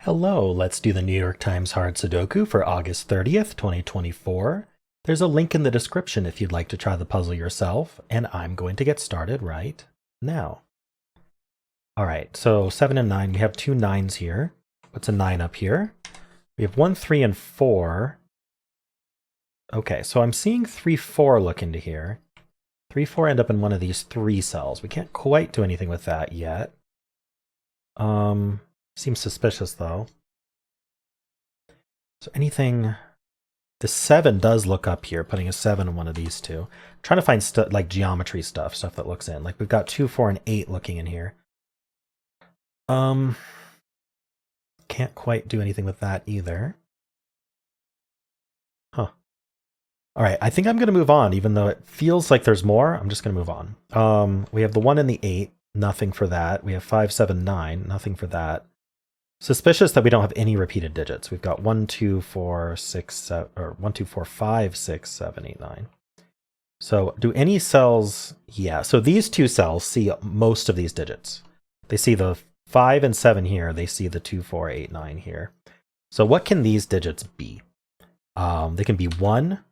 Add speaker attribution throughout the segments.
Speaker 1: Hello, let's do the New York Times Hard Sudoku for August 30th, 2024. There's a link in the description if you'd like to try the puzzle yourself, and I'm going to get started right now. All right, so 7 and 9, we have two 9s here. What's a 9 up here? We have 1, 3, and 4. Okay, so I'm seeing 3, 4 look into here. 3, 4 end up in one of these 3 cells. We can't quite do anything with that yet. Seems suspicious though. So anything, the 7 does look up here, putting a 7 in one of these two. I'm trying to find like geometry stuff that looks in. Like we've got 2, 4, and 8 looking in here. Can't quite do anything with that either. Huh. All right, I think I'm going to move on, even though it feels like there's more. I'm just going to move on. We have the 1 and the 8, nothing for that. We have 5, 7, 9, nothing for that. Suspicious that we don't have any repeated digits. We've got 1, 2, 4, 6, 7, or 1, 2, 4, 5, 6, 7, 8, 9. So do any cells, yeah, so these two cells see most of these digits. They see the 5 and 7 here. They see the 2, 4, 8, 9 here. So what can these digits be? They can be 1,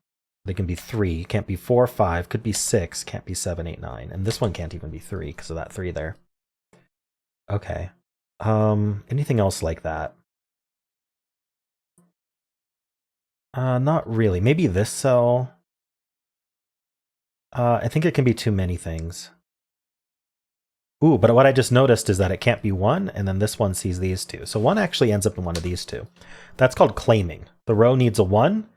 Speaker 1: they can be 3, can't be 4, 5, could be 6, can't be 7, 8, 9. And this one can't even be 3 because of that 3 there. Okay. Anything else like that? Not really. Maybe this cell. I think it can be too many things. Ooh, but what I just noticed is that it can't be 1, and then this one sees these two. So 1 actually ends up in one of these two. That's called claiming. The row needs a 1,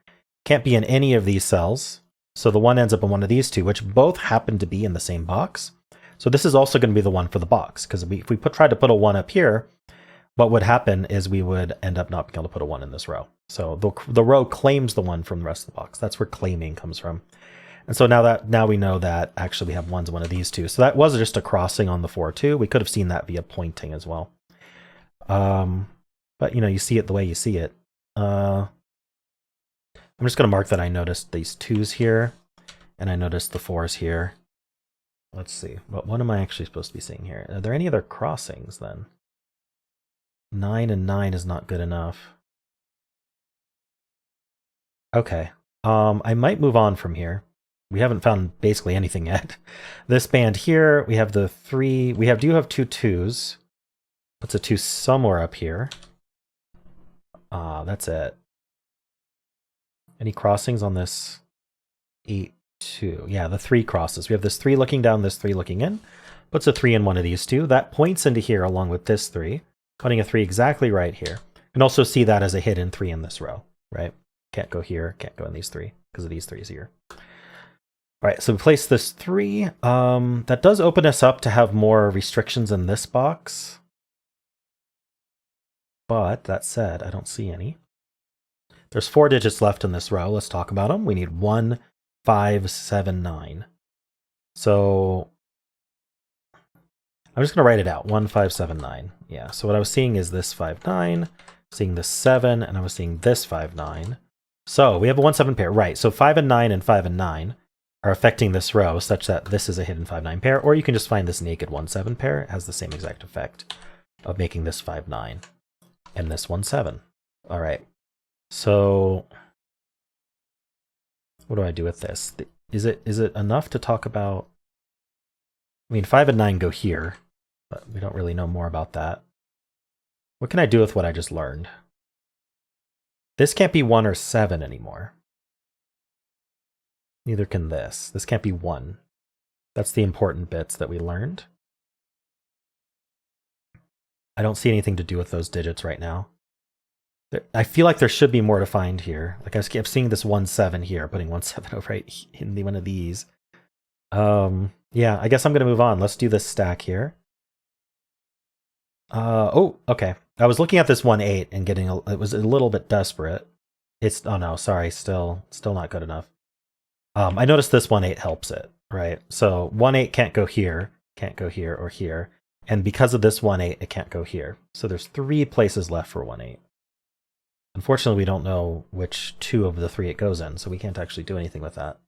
Speaker 1: can't be in any of these cells. So the 1 ends up in one of these two, which both happen to be in the same box. So this is also going to be the one for the box, because if we tried to put a 1 up here, what would happen is we would end up not being able to put a 1 in this row. So the row claims the 1 from the rest of the box. That's where claiming comes from. And so now we know that actually we have 1s in one of these two. So that was just a crossing on the 4, too. We could have seen that via pointing as well. But, you see it the way you see it. I'm just going to mark that I noticed these 2s here, and I noticed the 4s here. Let's see. What am I actually supposed to be seeing here? Are there any other crossings, then? 9 and 9 is not good enough. Okay. I might move on from here. We haven't found basically anything yet. This band here, we have the 3. We do have 2 2s. What's a 2 somewhere up here? That's it. Any crossings on this 8, 2? Yeah, the 3 crosses. We have this 3 looking down, this 3 looking in. Puts a 3 in one of these two. That points into here along with this 3. Putting a 3 exactly right here. You can also see that as a hidden 3 in this row, right? Can't go here, can't go in these 3 because of these 3s here. All right, so we place this 3. That does open us up to have more restrictions in this box. But that said, I don't see any. There's 4 digits left in this row. Let's talk about them. We need 1, 5, 7, 9. So I'm just going to write it out. 1, 5, 7, 9. Yeah, so what I was seeing is this 5, 9, seeing this 7, and I was seeing this 5, 9. So we have a 1, 7 pair. Right, so 5 and 9 and 5 and 9 are affecting this row such that this is a hidden 5, 9 pair, or you can just find this naked 1, 7 pair. It has the same exact effect of making this 5, 9 and this 1, 7. All right, so what do I do with this? Is it enough to talk about? I mean, 5 and 9 go here, but we don't really know more about that. What can I do with what I just learned? This can't be 1 or 7 anymore. Neither can this. This can't be 1. That's the important bits that we learned. I don't see anything to do with those digits right now. I feel like there should be more to find here. Like I kept seeing this 1, 7 here, putting 1, 7 over right in one of these. Yeah, I guess I'm going to move on. Let's do this stack here. Oh, okay. I was looking at this 1, 8 and it was a little bit desperate. Oh no, sorry, still not good enough. I noticed this 1, 8 helps it, right? So 1, 8 can't go here, or here. And because of this 1, 8, it can't go here. So there's 3 places left for 1, 8. Unfortunately, we don't know which 2 of the 3 it goes in, so we can't actually do anything with that.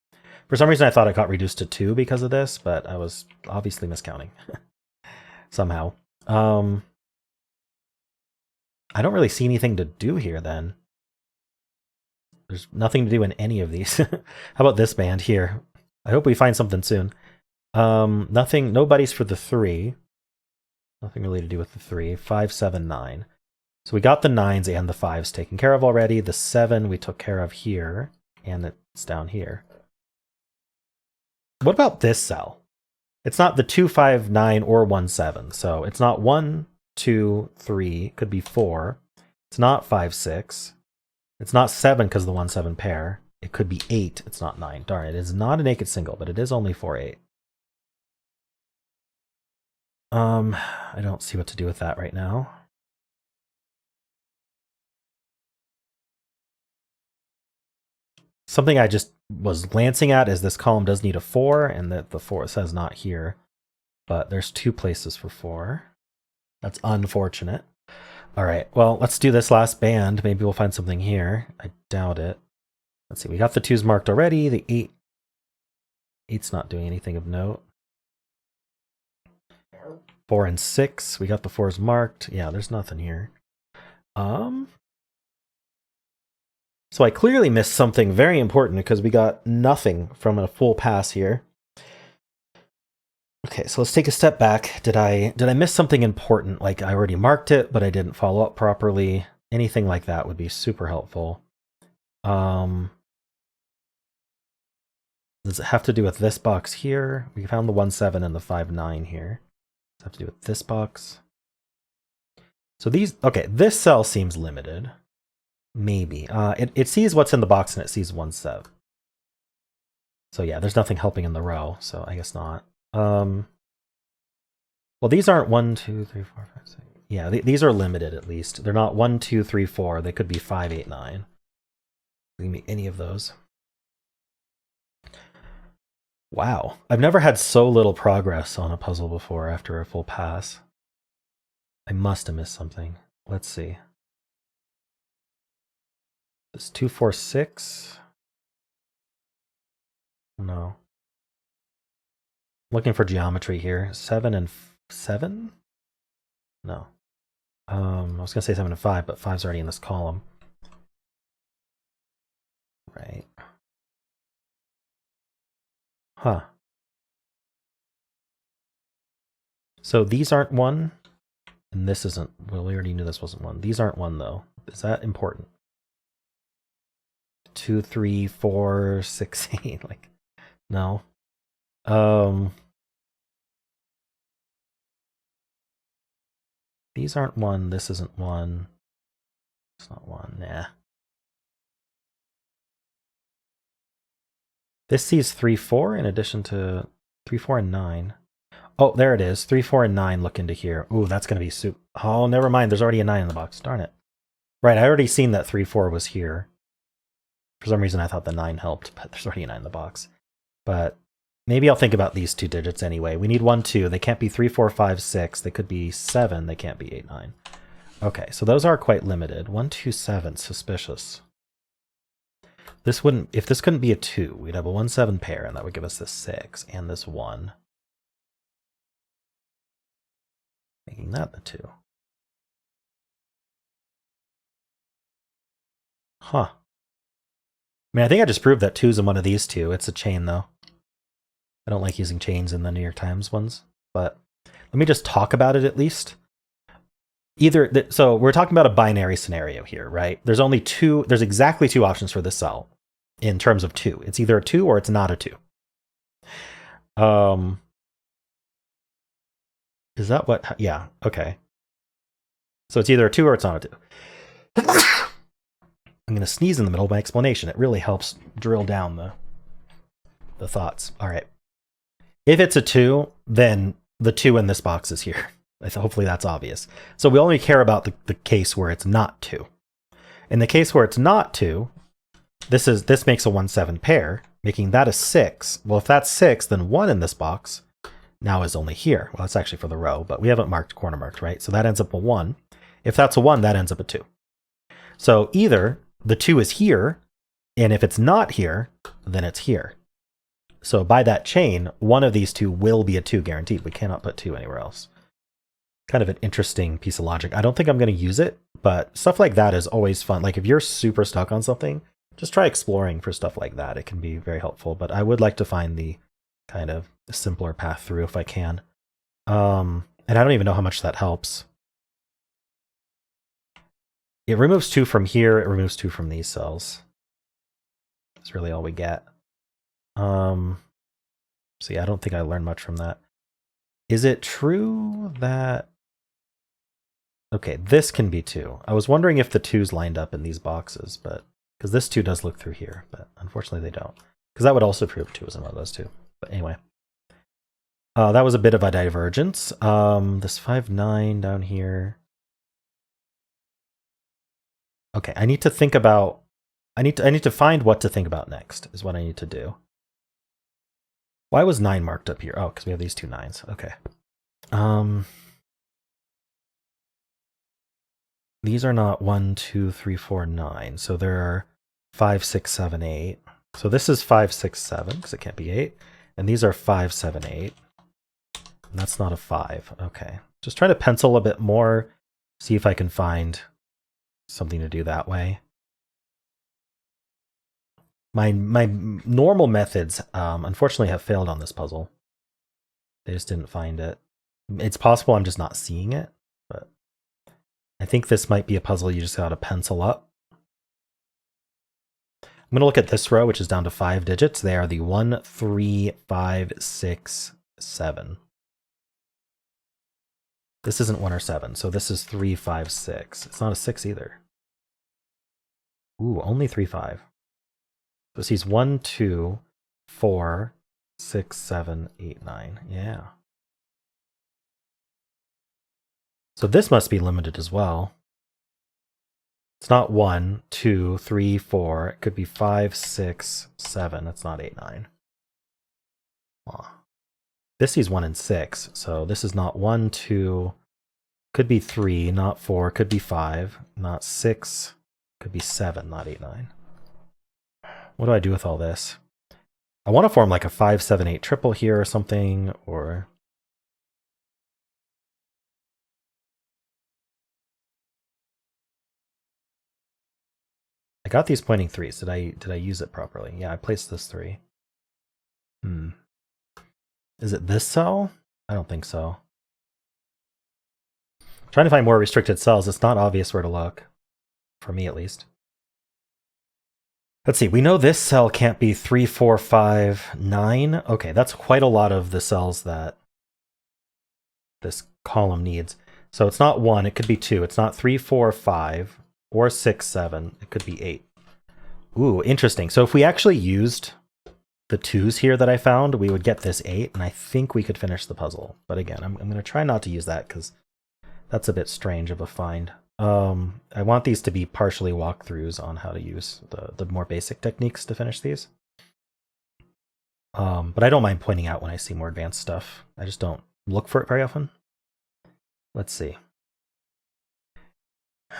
Speaker 1: For some reason, I thought it got reduced to 2 because of this, but I was obviously miscounting somehow. I don't really see anything to do here then. There's nothing to do in any of these. How about this band here? I hope we find something soon. Nothing, nobody's for the 3. Nothing really to do with the 3. 5, 7, 9. So we got the 9s and the 5s taken care of already. The 7 we took care of here, and it's down here. What about this cell? It's not the 2, 5, 9 or 1, 7. So it's not 1, 2, 3. Could be 4. It's not 5, 6. It's not 7 because of the 1, 7 pair. It could be 8. It's not 9. Darn, it is not a naked single, but it is only 4, 8. I don't see what to do with that right now. Something I just was glancing at is this column does need a 4, and that the 4 says not here. But there's 2 places for 4. That's unfortunate. All right, well, let's do this last band. Maybe we'll find something here. I doubt it. Let's see, we got the 2s marked already. The 8. 8's not doing anything of note. 4 and 6. We got the 4s marked. Yeah, there's nothing here. So I clearly missed something very important because we got nothing from a full pass here. Okay, so let's take a step back. Did I miss something important? Like I already marked it, but I didn't follow up properly. Anything like that would be super helpful. Does it have to do with this box here? We found the 1, 7 and the 5, 9 here. Does it have to do with this box? So these, okay, this cell seems limited. Maybe. It sees what's in the box and it sees 1, 7. So yeah, there's nothing helping in the row, so I guess not. Well, these aren't 1, 2, 3, 4, 5, 6. Yeah, these are limited at least. They're not 1, 2, 3, 4. They could be 5, 8, 9. We can be any of those. Wow. I've never had so little progress on a puzzle before after a full pass. I must have missed something. Let's see. This 2, 4, 6. No. Looking for geometry here. 7 and 7? No. I was gonna say 7 and 5, but 5's already in this column. Right. Huh. So these aren't 1, and this isn't. Well, we already knew this wasn't 1. These aren't 1 though. Is that important? 2, 3, 4, 6, 8. Like, no. These aren't 1. This isn't 1. It's not 1. Nah. This sees 3, 4 in addition to 3, 4, and 9. Oh, there it is. 3, 4, and 9 look into here. Ooh, that's going to be soup. Oh, never mind. There's already a 9 in the box. Darn it. Right, I already seen that 3, 4 was here. For some reason, I thought the 9 helped, but there's already a 9 in the box. But maybe I'll think about these 2 digits anyway. We need 1, 2. They can't be 3, 4, 5, 6. They could be 7. They can't be 8, 9. Okay, so those are quite limited. 1, 2, 7. Suspicious. This wouldn't, if this couldn't be a 2, we'd have a 1, 7 pair, and that would give us this 6 and this 1. Making that the 2. Huh. I mean, I think I just proved that 2's in one of these 2. It's a chain, though. I don't like using chains in the New York Times ones, but let me just talk about it at least. So we're talking about a binary scenario here, right? There's only 2, there's exactly 2 options for this cell in terms of 2. It's either a 2 or it's not a 2. Is that what, yeah, okay. So it's either a 2 or it's not a 2. I'm going to sneeze in the middle of my explanation. It really helps drill down the thoughts. All right. If it's a 2, then the 2 in this box is here. Hopefully that's obvious. So we only care about the case where it's not 2. In the case where it's not 2, this makes a 1, 7 pair, making that a 6. Well, if that's 6, then 1 in this box now is only here. Well, it's actually for the row, but we haven't corner marked, right? So that ends up a 1. If that's a 1, that ends up a 2. So either the 2 is here, and if it's not here, then it's here. So by that chain, one of these 2 will be a 2 guaranteed. We cannot put 2 anywhere else. kind of an interesting piece of logic. I don't think I'm going to use it, but stuff like that is always fun. Like if you're super stuck on something, just try exploring for stuff like that. It can be very helpful, but I would like to find the kind of simpler path through if I can. And I don't even know how much that helps. It removes 2 from here. It removes 2 from these cells. That's really all we get. So yeah, I don't think I learned much from that. Is it true that... Okay, this can be 2. I was wondering if the 2's lined up in these boxes, but because this 2 does look through here, but unfortunately they don't. Because that would also prove 2 is in one of those 2. But anyway. That was a bit of a divergence. This 5, 9 down here. Okay, I need to think about... I need to find what to think about next, is what I need to do. Why was 9 marked up here? Oh, because we have these 2 9s. Okay. These are not 1, 2, 3, 4, 9. So there are 5, 6, 7, 8. So this is 5, 6, 7, because it can't be 8. And these are 5, 7, 8. And that's not a 5. Okay. Just trying to pencil a bit more, see if I can find something to do that way. My normal methods, unfortunately, have failed on this puzzle. They just didn't find it. It's possible I'm just not seeing it, but I think this might be a puzzle you just gotta pencil up. I'm gonna look at this row, which is down to 5 digits. They are the 1, 3, 5, 6, 7. This isn't 1 or 7, so this is 3, 5, 6. It's not a 6 either. Ooh, only 3, 5. So sees 1, 2, 4, 6, 7, 8, 9. Yeah. So this must be limited as well. It's not 1, 2, 3, 4. It could be 5, 6, 7. That's not 8, 9. Huh. This sees 1 and 6. So this is not 1, 2. Could be 3, not 4. Could be 5, not 6. Could be 7, not 8, 9. What do I do with all this? I want to form like a 5, 7, 8 triple here or something, or... I got these pointing 3s. Did I use it properly? Yeah, I placed this 3. Is it this cell? I don't think so. I'm trying to find more restricted cells. It's not obvious where to look. For me, at least. Let's see. We know this cell can't be 3, 4, 5, 9. Okay, that's quite a lot of the cells that this column needs. So it's not 1. It could be 2. It's not 3, 4, 5, or 6, 7. It could be 8. Ooh, interesting. So if we actually used the 2s here that I found, we would get this 8, and I think we could finish the puzzle. But again, I'm going to try not to use that because that's a bit strange of a find. I want these to be partially walkthroughs on how to use the more basic techniques to finish these. But I don't mind pointing out when I see more advanced stuff. I just don't look for it very often. Let's see. Yeah,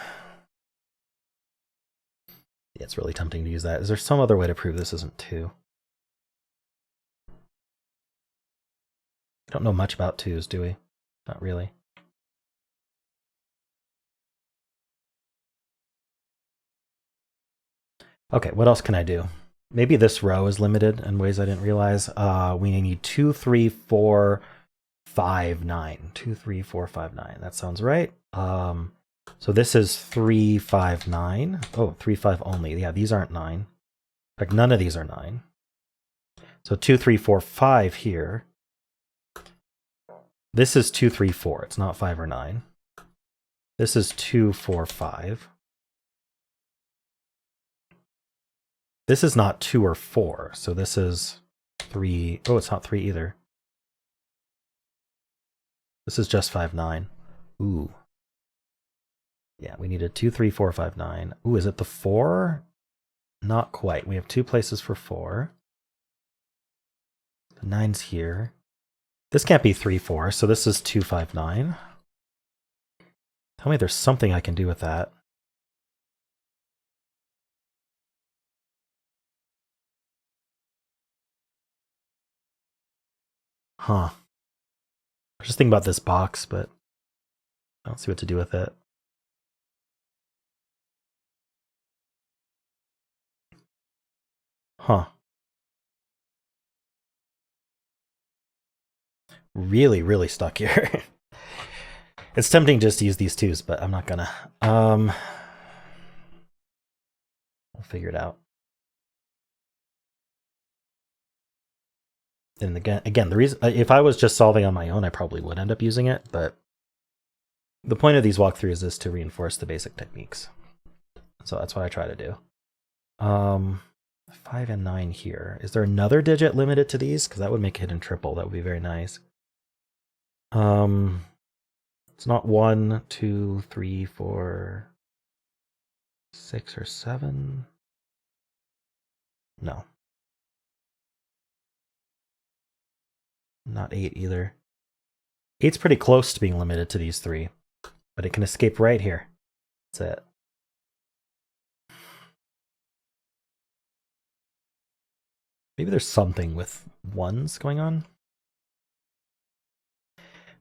Speaker 1: it's really tempting to use that. Is there some other way to prove this isn't 2? I don't know much about 2s, do we? Not really. Okay, what else can I do? Maybe this row is limited in ways I didn't realize. We need 2, 3, 4, 5, 9. 2, 3, 4, 5, 9. That sounds right. So this is 3, 5, 9. Oh, 3, 5 only. Yeah, these aren't 9. In fact, none of these are 9. So 2, 3, 4, 5 here. This is 2, 3, 4. It's not 5 or 9. This is 2, 4, 5. This is not 2 or 4, so this is 3. Oh, it's not 3 either. This is just 5, 9. Ooh. Yeah, we needed 2, 3, 4, 5, 9. Ooh, is it the 4? Not quite. We have 2 places for 4. The 9's here. This can't be 3, 4, so this is 2, 5, 9. Tell me there's something I can do with that. Huh. I was just thinking about this box, but I don't see what to do with it. Huh. Really, really stuck here. It's tempting just to use these twos, but I'm not gonna. We'll figure it out. And again, the reason if I was just solving on my own, I probably would end up using it, but the point of these walkthroughs is to reinforce the basic techniques. So that's what I try to do. 5 and 9 here. Is there another digit limited to these? Because that would make it in triple. That would be very nice. It's not 1, 2, 3, 4, 6, or 7. No. Not 8 either. 8's pretty close to being limited to these three, but it can escape right here. That's it. Maybe there's something with 1s going on.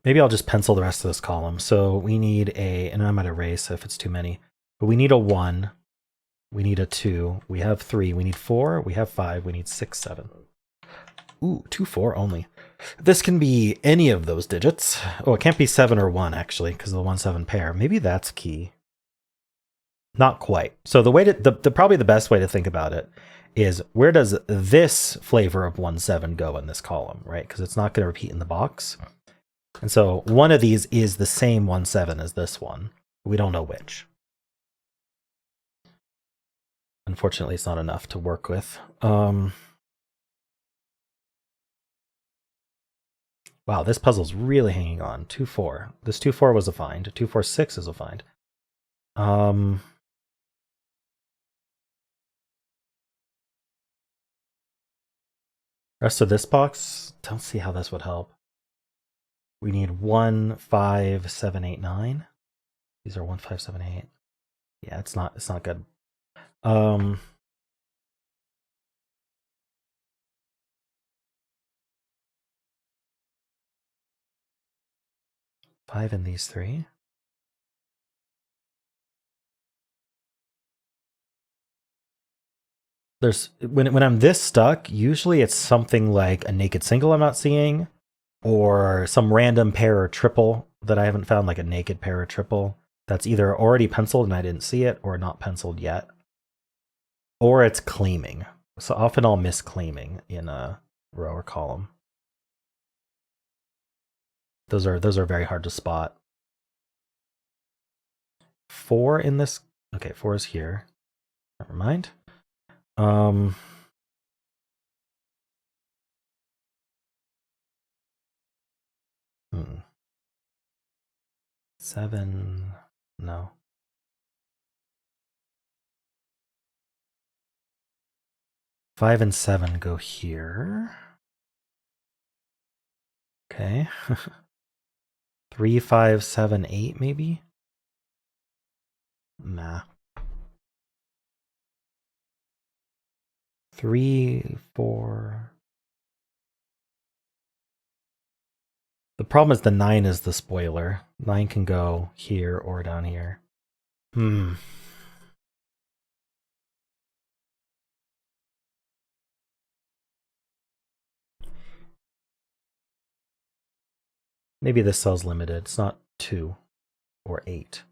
Speaker 1: Maybe I'll just pencil the rest of this column. So we need and I might erase if it's too many, but we need a 1, we need a 2, we have 3, we need 4, we have 5, we need 6, 7. Ooh, 2, 4 only. This can be any of those digits. Oh, it can't be 7 or 1 actually, because of the 1, 7 pair. Maybe that's key. Not quite. So the way to probably the best way to think about it is where does this flavor of 1, 7 go in this column, right? Because it's not going to repeat in the box. And so one of these is the same 1, 7 as this one. We don't know which. Unfortunately, it's not enough to work with. Wow, this puzzle's really hanging on. 2, 4. This 2, 4 was a find. 2, 4, 6 is a find. Rest of this box, don't see how this would help. We need 1, 5, 7, 8, 9. These are 1, 5, 7, 8. Yeah, it's not good. 5 in these 3. There's when I'm this stuck, usually it's something like a naked single I'm not seeing, or some random pair or triple that I haven't found, like a naked pair or triple that's either already penciled and I didn't see it, or not penciled yet, or it's claiming. So often I'll miss claiming in a row or column. Those are very hard to spot. 4 in this. Okay, 4 is here. Never mind. 7. No. Five and 7 go here. Okay. 3, 5, 7, 8 maybe? Nah. 3, 4. The problem is the 9 is the spoiler. 9 can go here or down here. Maybe this cell's limited. It's not 2 or 8.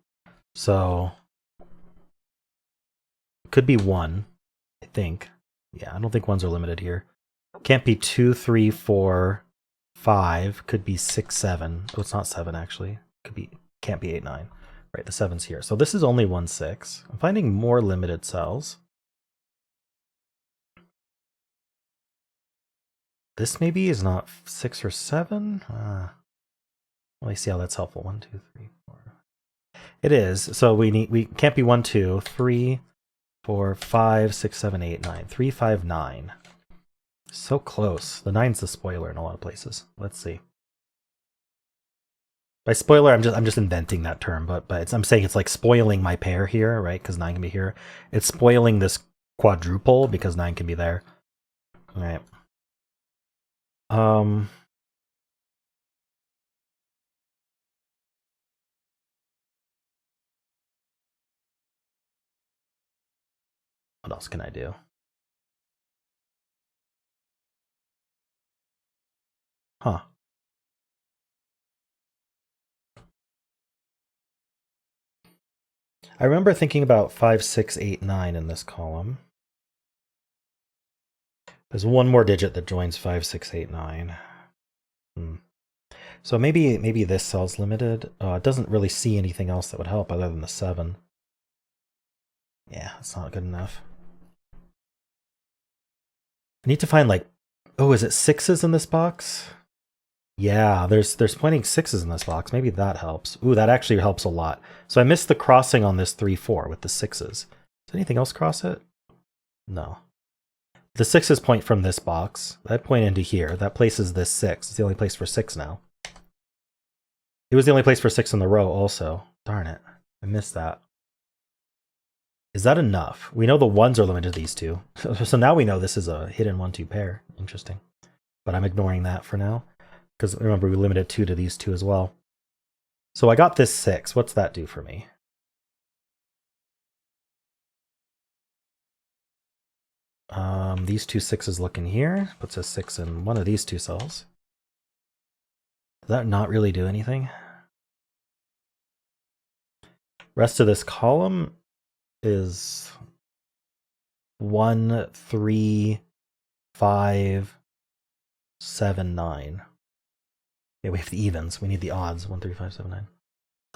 Speaker 1: So it could be 1, I think. Yeah, I don't think 1s are limited here. Can't be 2, 3, 4, 5. Could be 6, 7. Oh, it's not 7 actually. Can't be 8, 9. Right, the 7's here. So this is only 1, 6. I'm finding more limited cells. This maybe is not 6 or 7. Let me see how that's helpful. 1, 2, 3, 4. It is. So we can't be 1, 2, 3, 4, 5, 6, 7, 8, 9. 3, 5, 9. So close. The 9's the spoiler in a lot of places. Let's see. By spoiler, I'm just inventing that term, but I'm saying it's like spoiling my pair here, right? Because 9 can be here. It's spoiling this quadruple because 9 can be there. All right. What else can I do? Huh. I remember thinking about 5, 6, 8, 9 in this column. There's one more digit that joins 5, 6, 8, 9. So maybe this cell's limited. It doesn't really see anything else that would help other than the 7. Yeah, it's not good enough. I need to find like, oh, is it 6s in this box? Yeah, there's pointing 6s in this box. Maybe that helps. Ooh, that actually helps a lot. So I missed the crossing on this 3, 4 with the 6s. Does anything else cross it? No. The 6s point from this box. That point into here. That places this 6. It's the only place for 6 now. It was the only place for 6 in the row also. Darn it. I missed that. Is that enough? We know the 1s are limited to these two. So now we know this is a hidden 1-2 pair. Interesting. But I'm ignoring that for now. Because remember, we limited 2 to these two as well. So I got this 6. What's that do for me? These two 6s look in here. Puts a 6 in one of these two cells. Does that not really do anything? Rest of this column is 1, 3, 5, 7, 9. Yeah, we have the evens. We need the odds. 1, 3, 5, 7, 9.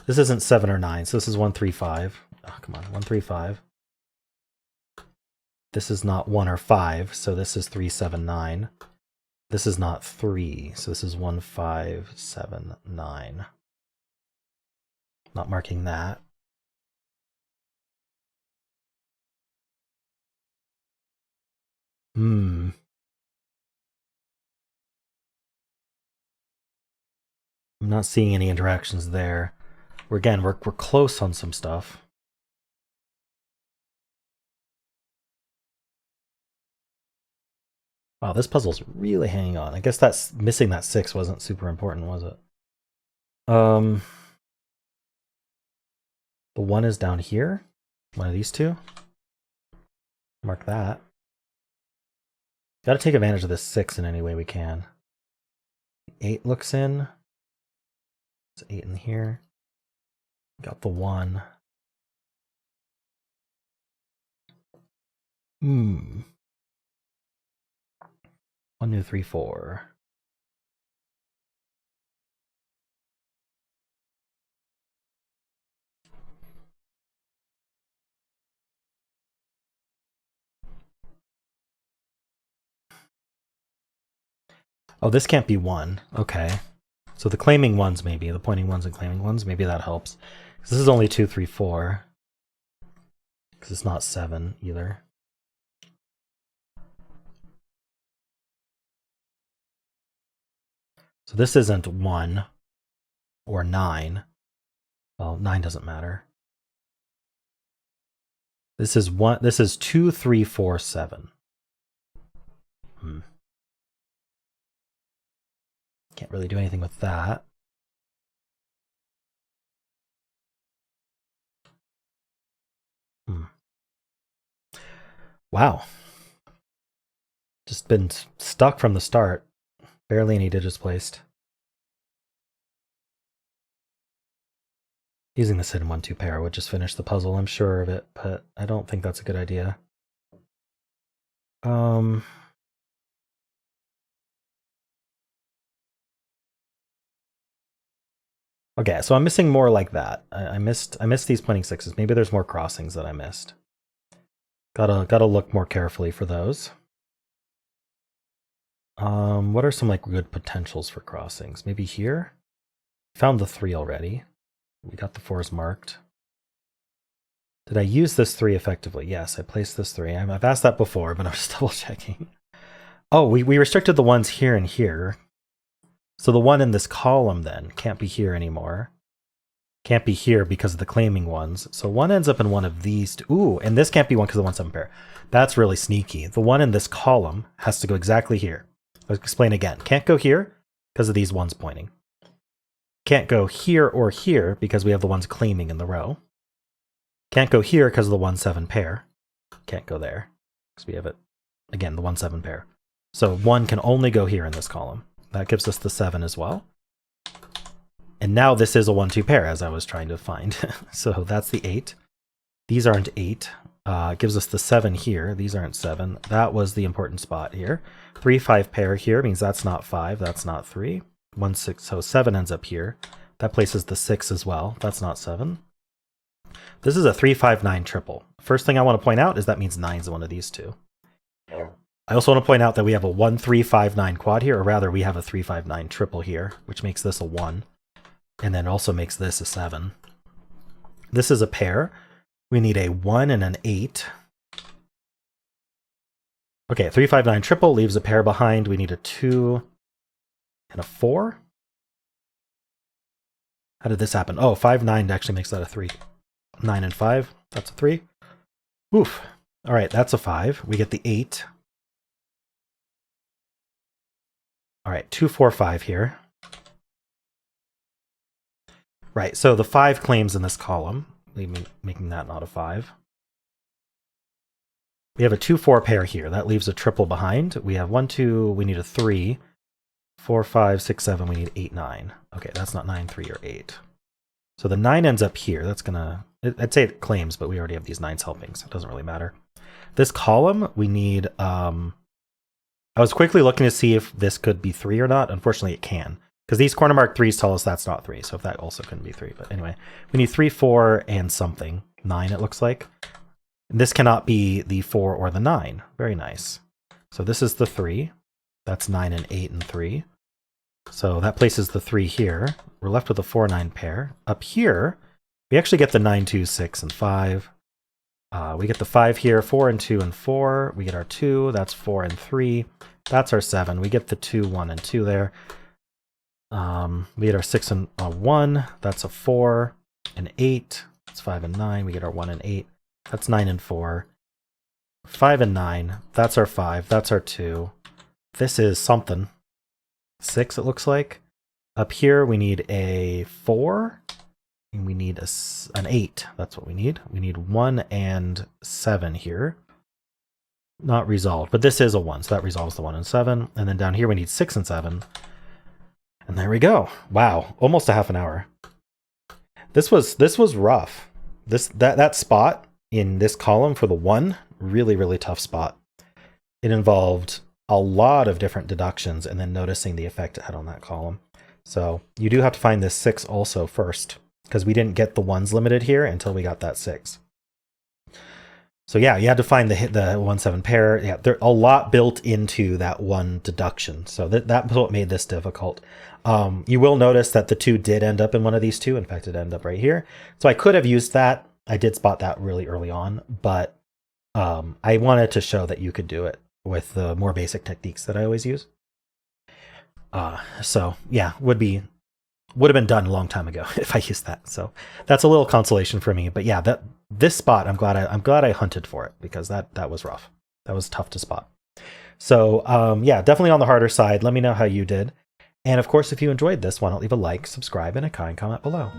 Speaker 1: This isn't 7 or 9, so this is 1, 3, 5. Oh, come on. 1, 3, 5. This is not 1 or 5, so this is 3, 7, 9. This is not 3, so this is 1, 5, 7, 9. Not marking that. I'm not seeing any interactions there. We're close on some stuff. Wow, this puzzle's really hanging on. I guess that's missing that 6 wasn't super important, was it? The 1 is down here. One of these two. Mark that. Gotta take advantage of this 6 in any way we can. 8 looks in. There's 8 in here. Got the 1. 1, 2, 3, 4. Oh, this can't be 1. Okay. So the claiming ones maybe, the pointing ones and claiming ones, maybe that helps. This is only 2, 3, 4. Because it's not 7 either. So this isn't 1 or 9. Well, 9 doesn't matter. This is 1. This is 2, 3, 4, 7. Can't really do anything with that. Wow. Just been stuck from the start. Barely any digits placed. Using this hidden 1-2 pair would just finish the puzzle, I'm sure of it, but I don't think that's a good idea. Okay, so I'm missing more like that. I missed these pointing 6s. Maybe there's more crossings that I missed. Gotta look more carefully for those. What are some like good potentials for crossings? Maybe here? Found the 3 already. We got the 4s marked. Did I use this 3 effectively? Yes, I placed this 3. I've asked that before, but I'm just double checking. Oh, we restricted the ones here and here. So the 1 in this column then can't be here anymore. Can't be here because of the claiming ones. So 1 ends up in one of these. Ooh, and this can't be 1 because of the 1-7 pair. That's really sneaky. The 1 in this column has to go exactly here. I'll explain again. Can't go here because of these ones pointing. Can't go here or here because we have the ones claiming in the row. Can't go here because of the 1-7 pair. can't go there because we have it, again, the 1, 7 pair. So 1 can only go here in this column. That gives us the 7 as well. And now this is a 1, 2 pair, as I was trying to find. So that's the 8. These aren't 8. It gives us the 7 here. These aren't 7. That was the important spot here. 3, 5 pair here means that's not 5. That's not 3. 1, 6. So 7 ends up here. That places the 6 as well. That's not 7. This is a 3, 5, 9 triple. First thing I want to point out is that means 9's one of these two. I also want to point out that we have a 1, 3, 5, 9 quad here, or rather we have a 3, 5, 9 triple here, which makes this a 1. And then also makes this a 7. This is a pair. We need a 1 and an 8. Okay, 3, 5, 9 triple leaves a pair behind. We need a 2 and a 4. How did this happen? Oh, 5, 9 actually makes that a 3. 9 and 5, that's a 3. Oof. All right, that's a 5. We get the 8. All right, 2, 4, 5 here. Right, so the 5 claims in this column, making that not a 5. We have a 2, 4 pair here. That leaves a triple behind. We have 1, 2, we need a 3. 4, 5, 6, 7, we need 8, 9. Okay, that's not 9, 3, or 8. So the 9 ends up here. That's gonna, I'd say it claims, but we already have these 9s helping, so it doesn't really matter. This column, we need, I was quickly looking to see if this could be 3 or not. Unfortunately, it can. Because these corner mark 3s tell us that's not 3, so if that also couldn't be 3. But anyway, we need 3, 4, and something. 9, it looks like. And this cannot be the 4 or the 9. Very nice. So this is the 3. That's 9 and 8 and 3. So that places the 3 here. We're left with a 4, 9 pair. Up here, we actually get the 9, 2, 6, and 5. We get the 5 here, 4 and 2 and 4. We get our 2. That's 4 and 3. That's our 7. We get the 2, 1, and 2 there. We get our 6 and 1. That's a 4 and 8. That's 5 and 9. We get our 1 and 8. That's 9 and 4. 5 and 9. That's our 5. That's our 2. This is something. 6, it looks like. Up here, we need a 4. And we need an 8. That's what we need. We need 1 and 7 here. Not resolved, but this is a 1, so that resolves the 1 and 7. And then down here, we need 6 and 7. And there we go. Wow, almost a half an hour. This was rough. That spot in this column for the 1, really, really tough spot. It involved a lot of different deductions and then noticing the effect it had on that column. So you do have to find this 6 also first, because we didn't get the 1s limited here until we got that 6. So yeah, you had to find the 1, 7 pair. Yeah, there's a lot built into that 1 deduction. So that's what made this difficult. You will notice that the 2 did end up in one of these 2. In fact, it ended up right here. So I could have used that. I did spot that really early on, but I wanted to show that you could do it with the more basic techniques that I always use. So yeah, would have been done a long time ago if I used that. So that's a little consolation for me. But yeah, this spot, I'm glad I hunted for it, because that was rough. That was tough to spot. So yeah, definitely on the harder side. Let me know how you did. And of course, if you enjoyed this, why not leave a like, subscribe, and a kind comment below.